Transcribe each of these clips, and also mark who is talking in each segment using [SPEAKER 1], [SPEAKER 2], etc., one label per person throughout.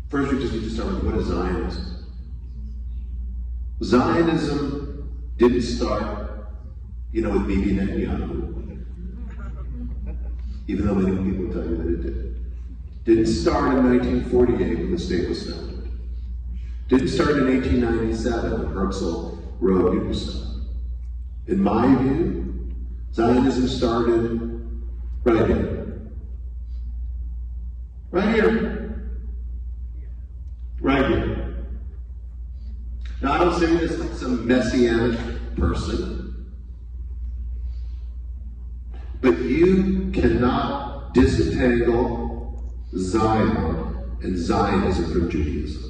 [SPEAKER 1] First, we just need to start with what is Zionism? Zionism didn't start, with Bibi Netanyahu, even though many people tell you that it did. Didn't start in 1948 when the state was founded. Didn't start in 1897 when Herzl wrote Jerusalem. In my view, Zionism started right here. Right here. Right here. Now, I don't say this like some messianic person, but you cannot disentangle Zion and Zionism from Judaism.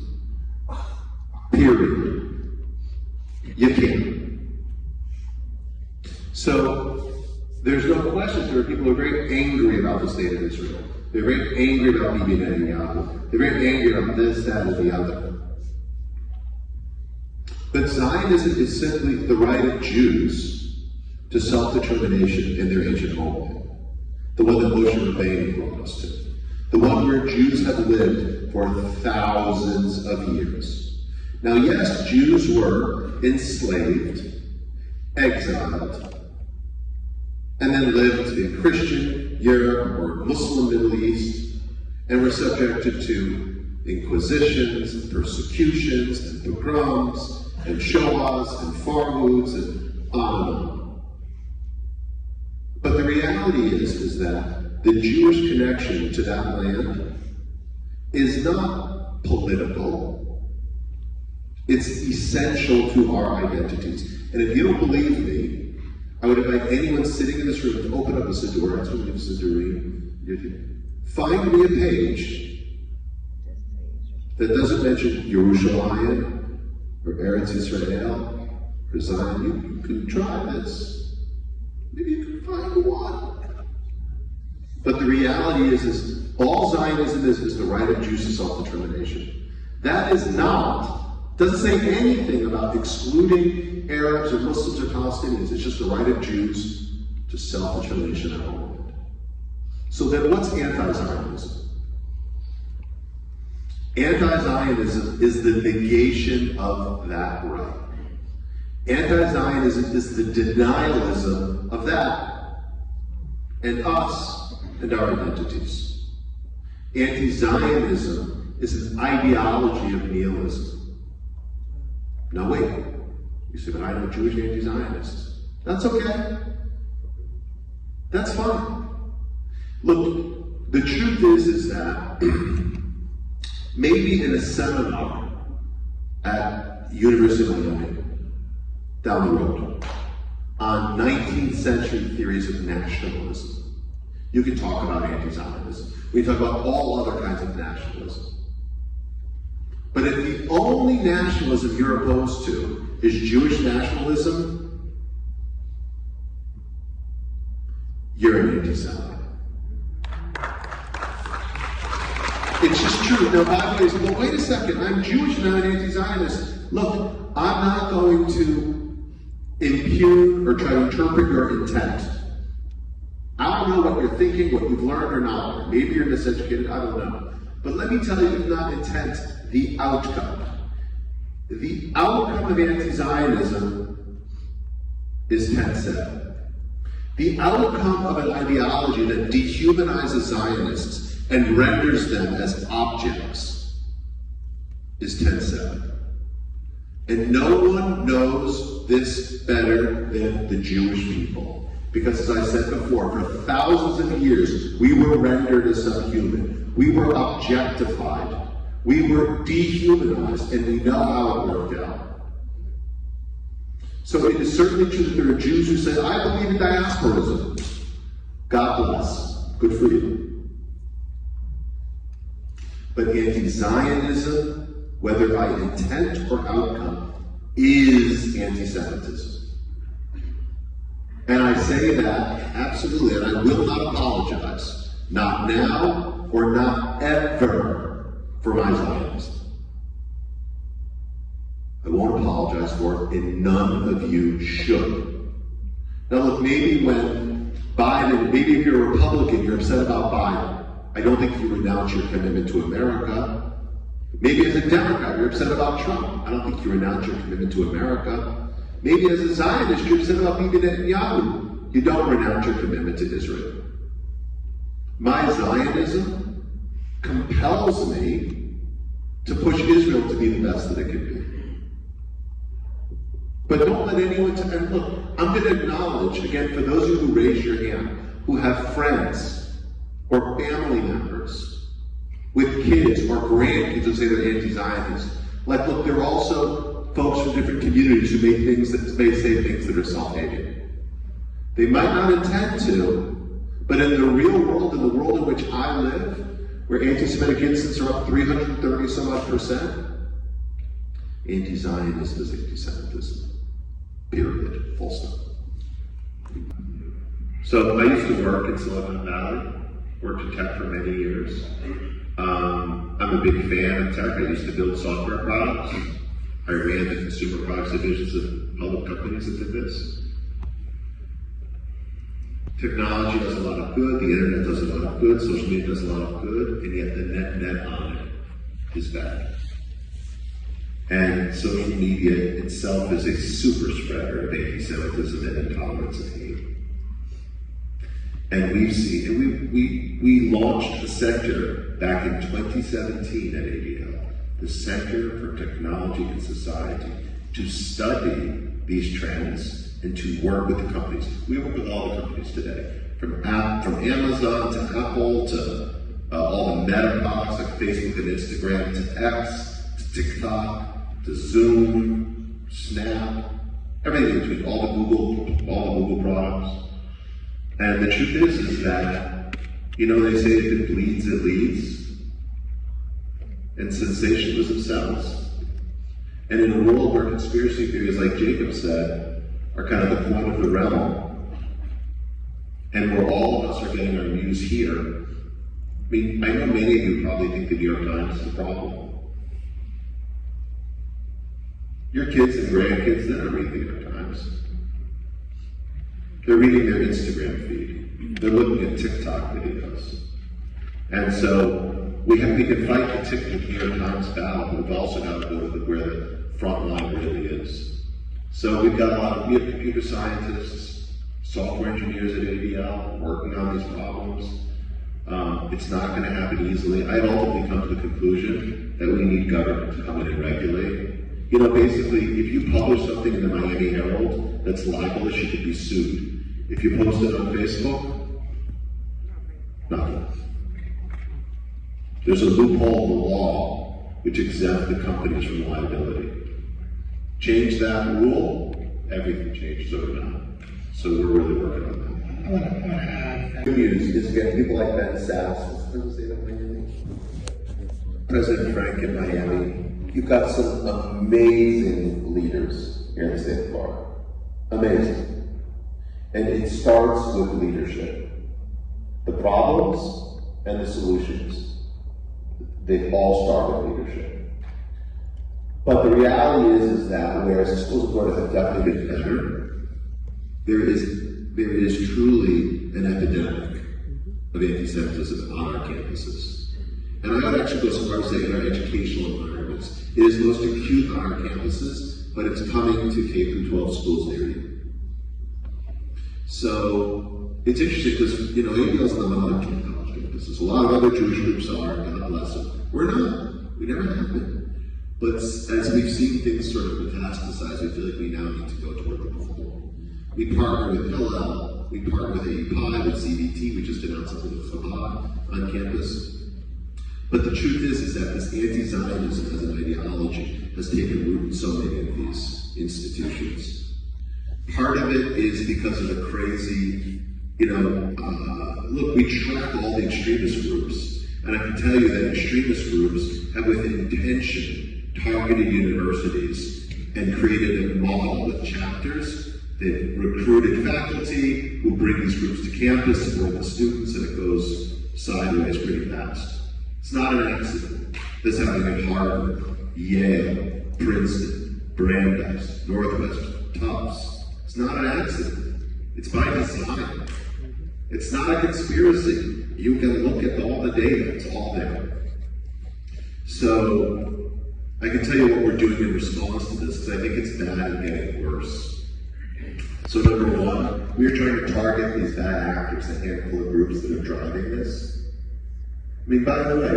[SPEAKER 1] Period. You can't. So, there's no question there are people who are very angry about the state of Israel. They're very angry about Bibi Netanyahu. They're very angry about this, that, and the other. But Zionism is simply the right of Jews to self-determination in their ancient homeland. The one that Moshe Rabbeinu brought us to. The one where Jews have lived for thousands of years. Now, yes, Jews were enslaved, exiled, and then lived in Christian Europe or Muslim Middle East, and were subjected to inquisitions and persecutions and pogroms and shoahs and farhoods and on and on. But the reality is that the Jewish connection to that land is not political. It's essential to our identities. And if you don't believe me, I would invite anyone sitting in this room to open up a Siddur. That's what we do, Siddurim. Find me a page that doesn't mention Yerushalayim or Eretz Israel or Zion. You can try this. Maybe you can find one. But the reality is all Zionism is the right of Jews to self-determination. That is doesn't say anything about excluding Arabs or Muslims or Palestinians. It's just the right of Jews to self-determination at home. So then what's anti-Zionism? Anti-Zionism is the negation of that right. Anti-Zionism is the denialism of that and us and our identities. Anti-Zionism is an ideology of nihilism. Now wait, you say, but I know Jewish anti-Zionists. That's okay. That's fine. Look, the truth is that maybe in a seminar at University of Miami, down the road, on 19th century theories of nationalism, you can talk about anti-Zionism. We can talk about all other kinds of nationalism. But if the only nationalism you're opposed to is Jewish nationalism, you're an anti-Semite. It's just true. Now, by the way, well, wait a second, I'm Jewish and I'm an anti-Zionist. Look, I'm not going to impugn or try to interpret your intent. I don't know what you're thinking, what you've learned or not learned. Maybe you're miseducated, I don't know. But let me tell you, if not intent, the outcome. The outcome of anti-Zionism is 10-7. The outcome of an ideology that dehumanizes Zionists and renders them as objects is 10-7. And no one knows this better than the Jewish people. Because as I said before, for thousands of years, we were rendered as subhuman. We were objectified. We were dehumanized, and we know how it worked out. So it is certainly true that there are Jews who say, I believe in diasporism. God bless. Good for you. But anti-Zionism, whether by intent or outcome, is anti-Semitism. And I say that absolutely, and I will not apologize. Not now or not ever for my Zionism. I won't apologize for it, and none of you should. Now look, maybe when Biden, maybe if you're a Republican, you're upset about Biden. I don't think you renounce your commitment to America. Maybe as a Democrat, you're upset about Trump. I don't think you renounce your commitment to America. Maybe as a Zionist, you're upset about Bibi Netanyahu. You don't renounce your commitment to Israel. My Zionism compels me to push Israel to be the best that it can be. But don't let anyone, and look, I'm going to acknowledge, again, for those of you who raise your hand, who have friends or family members with kids or grandkids who say they're anti-Zionist. Like, look, there are also folks from different communities who may say things that are self-hating. They might not intend to, but in the real world, in the world in which I live, where anti-Semitic incidents are up 330 some odd percent, anti-Zionism is anti-Semitism. Period. Full stop.
[SPEAKER 2] So I used to work in Silicon Valley, worked in tech for many years. I'm a big fan of tech. I used to build software products. I ran the consumer products divisions of public companies that did this. Technology does a lot of good, the internet does a lot of good, social media does a lot of good, and yet the net on it is bad. And social media itself is a super spreader of anti-Semitism and intolerance and hate. And we've seen, and we launched a center back in 2017 at ADL, the Center for Technology and Society, to study these trends and to work with the companies. We work with all the companies today, from Amazon to Apple to all the meta products like Facebook and Instagram to X to TikTok to Zoom, Snap, everything between all the Google products. And the truth is that, they say if it bleeds, it leads. And sensationalism sells. And in a world where conspiracy theories, like Jacob said, are kind of the point of the realm, and where all of us are getting our news here, I mean, I know many of you probably think the New York Times is the problem. Your kids and grandkids, they don't read the New York Times. They're reading their Instagram feed. They're looking at TikTok videos. And so we can fight the New York Times battle, but we've also got to go to where the front line really is. So we have computer scientists, software engineers at ADL working on these problems. It's not going to happen easily. I've ultimately come to the conclusion that we need government to come in and regulate. Basically, if you publish something in the Miami Herald that's libelous, you could be sued. If you post it on Facebook, nothing. There's a loophole in the law which exempts the companies from liability. Change that rule, everything changes overnight. So we're really working on that.
[SPEAKER 3] I want to add.
[SPEAKER 1] Good news is again, people like Ben Sass, President Frank in Miami. You've got some amazing leaders here in the state of Florida. Amazing. And it starts with leadership. The problems and the solutions, they all start with leadership. But the reality is that whereas the schools of Florida have definitely been better, there is truly an epidemic of anti-Semitism on our campuses. And I would actually go so far as to say in our educational environments. It is most acute on our campuses, but it's coming to K-12 schools near you. So it's interesting because, ADL is not on college campuses. A lot of other Jewish groups are, God bless them. We're not. We never have been. But as we've seen things sort of metastasize, we feel like we now need to go toward the goal. We partner with Hillel, we partner with AUPI, with CBT, we just announced something with Chabad on campus. But the truth is that this anti-Zionism as an ideology has taken root in so many of these institutions. Part of it is because of the crazy, look, we track all the extremist groups, and I can tell you that extremist groups have with intention targeted universities and created a model with chapters. They've recruited faculty who bring these groups to campus, support the students, and it goes sideways pretty fast. It's not an accident. This happened at Harvard, Yale, Princeton, Brandeis, Northwestern, Tufts. It's not an accident. It's by design. It's not a conspiracy. You can look at all the data. It's all there. So I can tell you what we're doing in response to this, because I think it's bad and getting worse. So number one, we are trying to target these bad actors, a handful of groups that are driving this. I mean, by the way,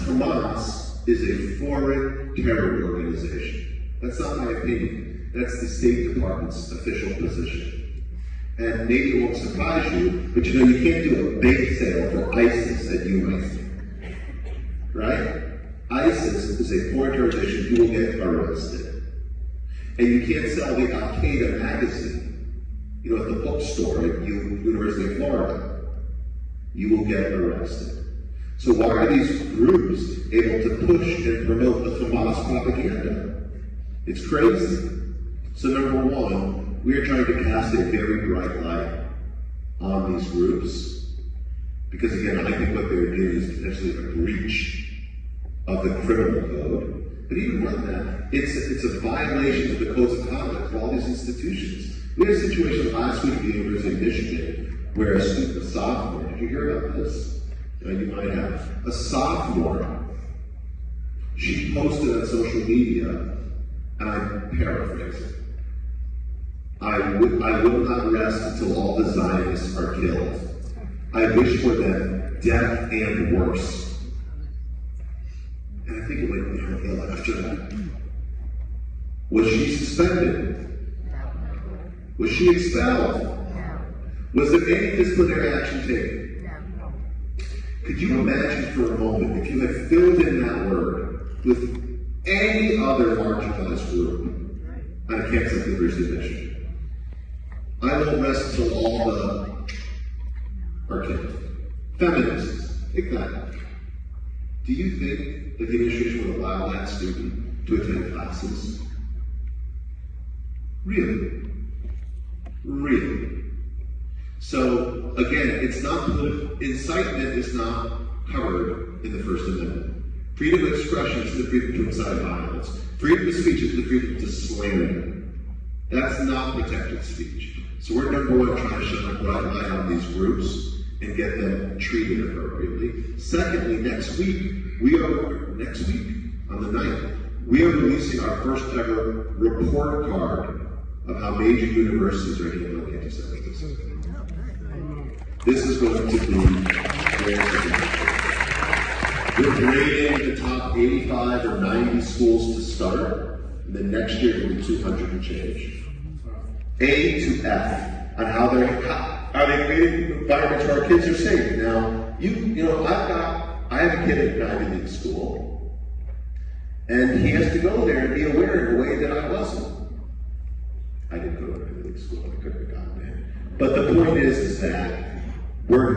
[SPEAKER 1] Hamas is a foreign terror organization. That's not my opinion. That's the State Department's official position. And maybe it won't surprise you, but you can't do a bake sale for ISIS at UIC. Right? ISIS is a foreign terror organization. You will get arrested. And you can't sell the Al-Qaeda magazine, at the bookstore at University of Florida. You will get arrested. So why are these groups able to push and promote the Hamas propaganda? It's crazy. So number one, we are trying to cast a very bright light on these groups. Because again, I think what they're doing is potentially a breach of the criminal code. But even more than that, it's a violation of the codes of conduct of all these institutions. We had a situation last week at the University of Michigan where a student, a sophomore, did you hear about this? You might have. A sophomore, she posted on social media, and I'm paraphrasing, I will not rest until all the Zionists are killed. I wish for them death and worse. And I think it went downhill after that. Was she suspended? Was she expelled? Was there any disciplinary action taken? Could you imagine for a moment if you had filled in that word with any other marginalized group on a campus at the University of Michigan? I won't rest until all the are killed. Feminists, take that. Do you think that the administration would allow that student to attend classes? Really? Really? So, again, it's not incitement is not covered in the First Amendment. Freedom of expression is the freedom to incite violence. Freedom of speech is the freedom to slander. That's not protected speech. So we're number one trying to shine a bright light on these groups and get them treated appropriately. Secondly, next week, on the 9th, we are releasing our first ever report card of how major universities are handling anti-Semitism. This is going to be very significant. We're grading the top 85 or 90 schools to start, and then next year it'll be 200 and change. A to F on how are they creating environments where our kids are safe. Now, I have a kid at an Ivy League school, and he has to go there and be aware in a way that I wasn't. I didn't go to an Ivy League school, I couldn't have gotten in. But the point is that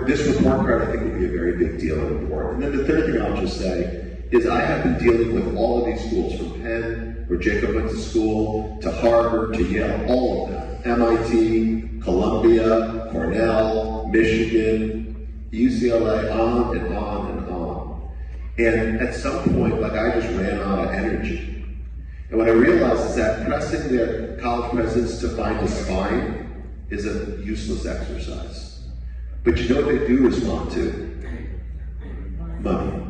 [SPEAKER 1] this report card, I think, will be a very big deal and important. And then the third thing I'll just say is I have been dealing with all of these schools, from Penn, where Jacob went to school, to Harvard, to Yale, all of them. MIT, Columbia, Cornell, Michigan, UCLA, on and on and on. And at some point, I just ran out of energy. And what I realized is that pressing the college presidents to find a spine is a useless exercise. But you know what they do respond to? Money.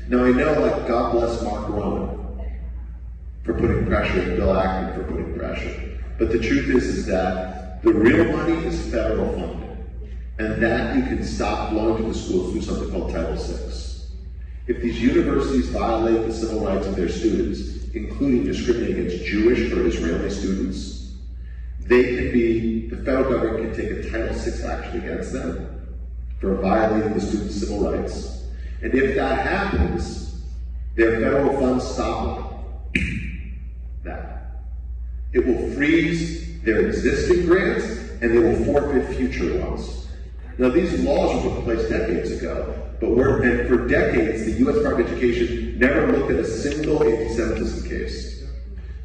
[SPEAKER 1] Now I know, God bless Mark Rowan for putting pressure, and Bill Ackman for putting pressure. But the truth is that the real money is federal funding. And that you can stop flowing to the schools through something called Title VI. If these universities violate the civil rights of their students, including discriminating against Jewish or Israeli students, the federal government can take a Title VI action against them for violating the students' civil rights. And if that happens, their federal funds stop that. It will freeze their existing grants, and they will forfeit future ones. Now, these laws were put in place decades ago, and for decades, the U.S. Department of Education never looked at a single anti-Semitism case.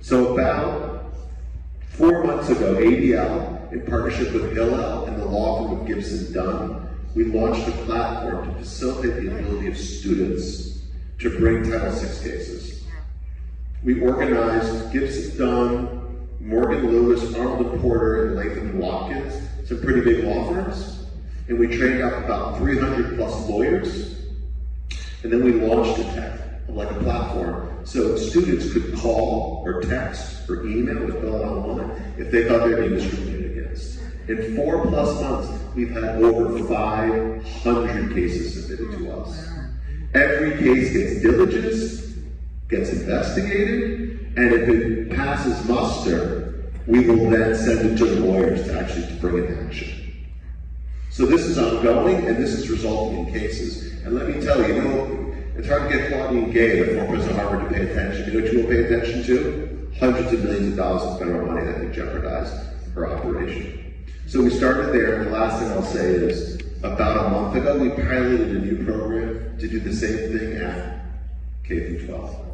[SPEAKER 1] So about 4 months ago, ADL, in partnership with Hillel and the law firm of Gibson Dunn, we launched a platform to facilitate the ability of students to bring Title VI cases. We organized Gibson Dunn, Morgan Lewis, Arnold & Porter, and Latham & Watkins, some pretty big law firms, and we trained up about 300 plus lawyers
[SPEAKER 2] And then we launched a tech, like a platform, so students could call or text or email with Bell Online if they thought they were being discriminated against. In 4+ months, we've had over 500 cases submitted to us. Every case gets diligenced, gets investigated, and if it passes muster, we will then send it to the lawyers to actually bring in action. So this is ongoing, and this is resulting in cases. And let me tell you, it's hard to get Claudine Gay, the former president of Harvard, to pay attention. You know what you will pay attention to? Hundreds of millions of dollars of federal money that could jeopardize her operation. So we started there, and the last thing I'll say is, about a month ago, we piloted a new program to do the same thing at K-12.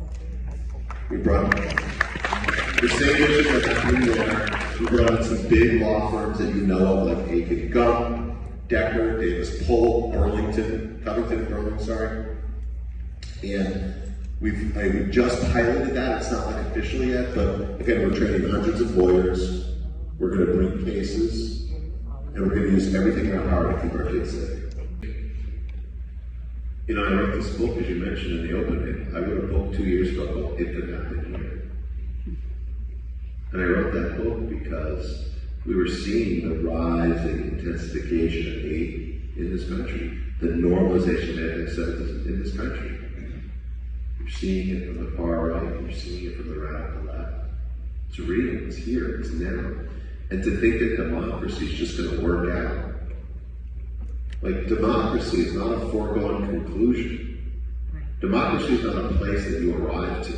[SPEAKER 2] We brought the same issue that's happening there. We brought in some big law firms that you know of, like Aiken Gump, Decker, Davis Polk, Covington and Burling, sorry. And we've just piloted that. It's not like official yet, but again, we're training hundreds of lawyers. We're going to bring cases, and we're going to use everything in our power to keep our kids safe. You know, I wrote this book, as you mentioned in the opening. I wrote a book 2 years ago called It Could Happen Here. And I wrote that book because we were seeing the rise and intensification of hate in this country, the normalization of anti-Semitism in this country. You're seeing it from the far right, you're seeing it from the radical left. It's real, it's here, it's now. And to think that democracy is just going to work out. Like, democracy is not a foregone conclusion. Democracy is not a place that you arrive to,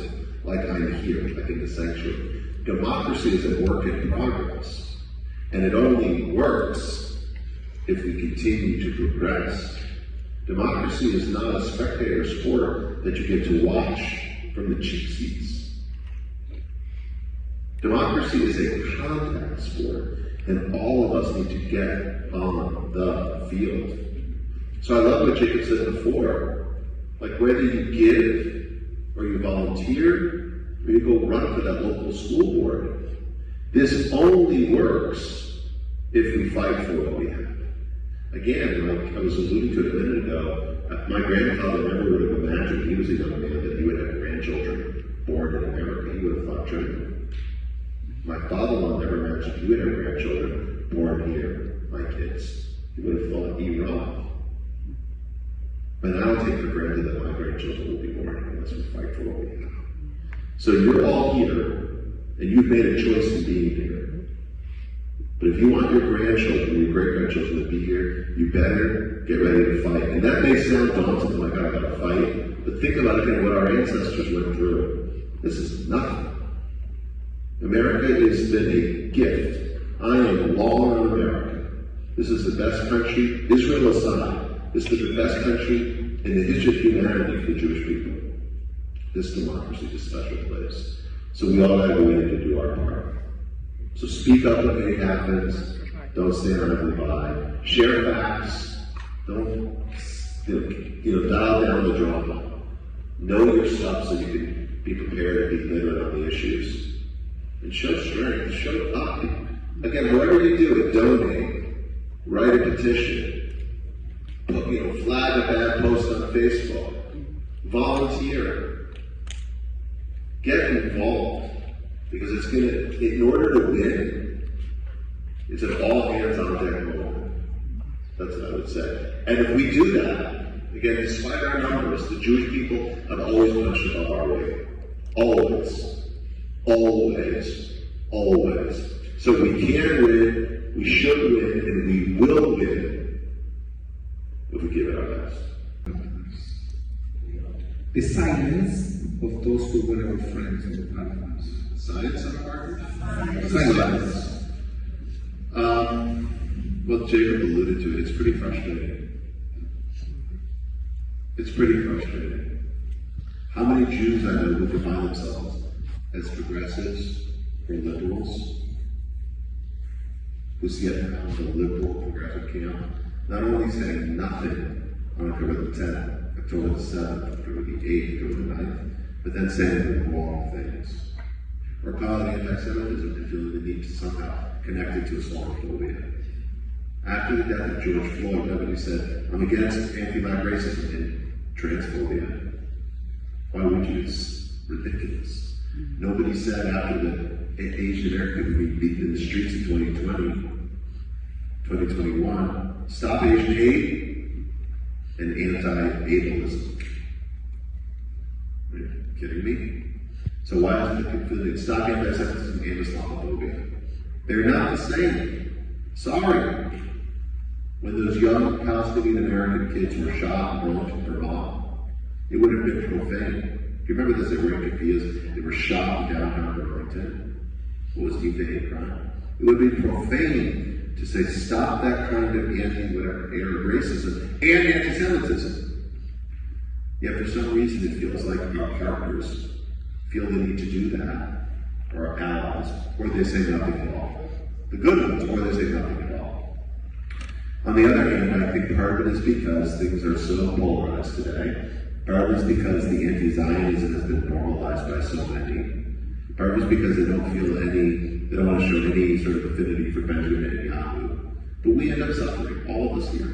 [SPEAKER 2] like I'm here, like in the sanctuary. Democracy is a work in progress. And it only works if we continue to progress. Democracy is not a spectator sport that you get to watch from the cheap seats. Democracy is a contact sport, and all of us need to get on the field. So I love what Jacob said before, like whether you give, or you volunteer, or you go run for that local school board, this only works if we fight for what we have. Again, like I was alluding to it a minute ago, my grandfather never would have imagined, he was a young man, that he would have grandchildren born in America. He would have thought Germany. My father-in-law never imagined he would have grandchildren born here, my kids. He would have thought Iran. But I don't take for granted that my grandchildren will be born here unless we fight for what we have. So you're all here, and you've made a choice in being here. But if you want your grandchildren, your great-grandchildren to be here, you better get ready to fight. And that may sound daunting, like I gotta fight, but think about again what our ancestors went through. This is nothing. America has been a gift. I am long on America. This is the best country, Israel aside, this is the best country in the history of humanity for Jewish people. This democracy is a special place. So we all gotta go in to do our part. So speak up when anything happens. Don't stand idly by. Share facts. Don't, dial down the drama. Know your stuff so you can be prepared and be literate on the issues. And show strength. Show up. Again, whatever you do, donate. Write a petition. Flag a bad post on Facebook. Volunteer. Get involved. Because it's going to, in order to win, it's an all hands on deck moment. That's what I would say. And if we do that, again, despite our numbers, the Jewish people have always punched above our weight. Always. Always. Always. So we can win, we should win, and we will win if we give it our best.
[SPEAKER 3] The silence of those who were our friends on the platforms.
[SPEAKER 1] Science on partners?
[SPEAKER 3] Silence.
[SPEAKER 1] Well, Jacob alluded to it. It's pretty frustrating. It's pretty frustrating. How many Jews I know who define themselves as progressives or liberals, who see it as a liberal progressive camp, not only saying nothing on October the 10th, October the 7th, October the 8th, October the 9th, but then saying the wrong things. Or calling anti-Semitism and feeling the need to somehow connect it to Islamophobia. After the death of George Floyd, nobody said, I'm against anti-black racism, and
[SPEAKER 2] transphobia. Why would you? It's ridiculous. Nobody said after the Asian American people being beaten in the streets in 2021, stop Asian hate and anti-ableism. Are you kidding me? So why is it confusing? Stop anti-Semitism and Islamophobia. They're not the same. Sorry. When those young Palestinian American kids were shot in Burlington, Vermont, it would have been profane. Do you remember this? They were in Kapias. They were shot in downtown Burlington. What was deemed a hate crime? It would be profane to say stop that kind of anti-whatever racism and anti-Semitism. Yet for some reason it feels like our partners feel the need to do that, or our allies, or they say nothing at all. The good ones, or they say nothing at all. On the other hand, I think part of it is because things are so polarized today. Part of it is because the anti-Zionism has been normalized by so many. Part of it is because they don't want to show any sort of affinity for Benjamin Netanyahu. But we end up suffering, all of us here.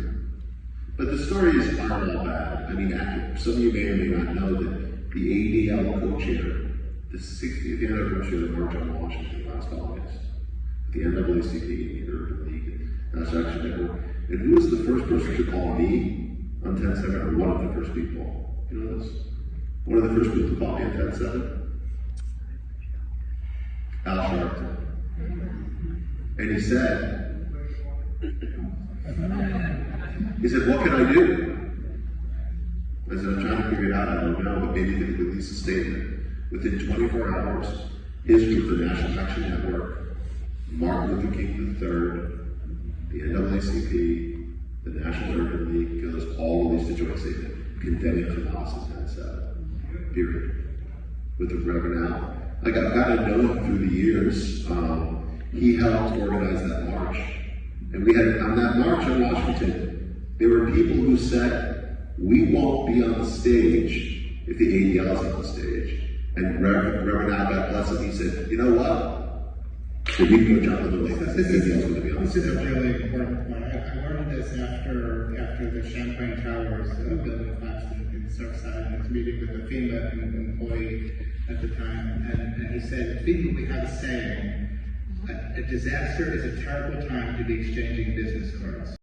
[SPEAKER 2] But the stories aren't all bad. I mean, some of you may or may not know that the ADL co-chair, the 60th anniversary of the March on Washington last August, the NAACP, the Urban League, and National Action Network, and who was the first person to call me on 10/7, or one of the first people? You know this? One of the first people to call me on 10/7? Al Sharpton. And he said, what can I do? I said, I'm trying to figure it out. I don't know, but maybe they could release a statement. Within 24 hours, his group, the National Action Network, Martin Luther King III, the NAACP, the National Urban League, goes all released a joint statement condemning Hamas as 10/7. Period. With the Reverend Al. Like, I've got to know him through the years. He helped organize that march. And we had, on that march in Washington, there were people who said, we won't be on the stage if the ADL is on the stage. And Reverend Al, God bless him, he said, you know what? So we can go jump in the lake.
[SPEAKER 4] This is a really important point. I learned this after the Champlain Towers building collapsed in Surfside, and I was meeting with a FEMA employee at the time, and he said, FEMA, we have a saying, a disaster is a terrible time to be exchanging business cards.